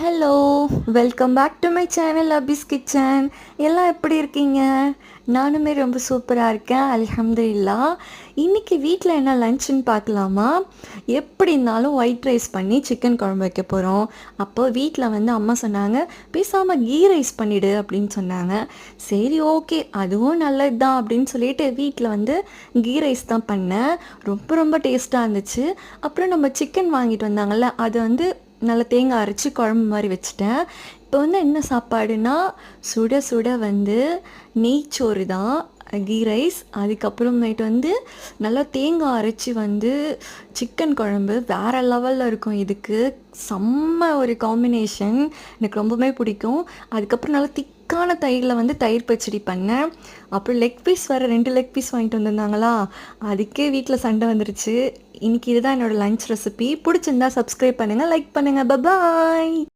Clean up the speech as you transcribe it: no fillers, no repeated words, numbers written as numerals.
Hello, welcome back to my channel Abi's kitchen. எல்லாம் எப்படி இருக்கீங்க? நானுமே ரொம்ப சூப்பராக இருக்கேன், அல்ஹம்துலில்லாஹ். இன்றைக்கி வீட்டில் என்ன லன்ச்சுன்னு பார்க்கலாமா? எப்படி இருந்தாலும் ஒயிட் ரைஸ் பண்ணி சிக்கன் குழம்பு வைக்க போகிறோம். அப்போ வீட்டில் வந்து அம்மா சொன்னாங்க, பேசாமல் கீ ரைஸ் பண்ணிவிடு அப்படின்னு சொன்னாங்க. சரி, ஓகே, அதுவும் நல்லது தான் அப்படின்னு சொல்லிட்டு வீட்டில் வந்து கீ ரைஸ் தான் பண்ணேன். ரொம்ப ரொம்ப டேஸ்ட்டாக இருந்துச்சு. அப்புறம் நம்ம சிக்கன் வாங்கிட்டு வந்தாங்கள்ல, அது வந்து நல்லா தேங்காய் அரைச்சி குழம்பு மாதிரி வச்சுட்டேன். இப்போ வந்து என்ன சாப்பாடுனா, சுட சுட வந்து நெய்ச்சோறு தான், கீ ரைஸ். அதுக்கப்புறமேட்டு வந்து நல்லா தேங்காய் அரைச்சி வந்து சிக்கன் குழம்பு வேறு லெவலில் இருக்கும். இதுக்கு செம்ம ஒரு காம்பினேஷன், எனக்கு ரொம்பவே பிடிக்கும். அதுக்கப்புறம் நல்லா திக்கான தயிரில் வந்து தயிர் பச்சடி பண்ணேன். அப்புறம் லெக் பீஸ் வேறு 2 லெக் பீஸ் வாங்கிட்டு வந்திருந்தாங்களா, அதுக்கே வீட்டில் சண்டை வந்துருச்சு. இன்றைக்கி இதுதான் என்னோடய லன்ச் ரெசிபி. பிடிச்சிருந்தா சப்ஸ்கிரைப் பண்ணுங்கள், லைக் பண்ணுங்கள். பபாய்.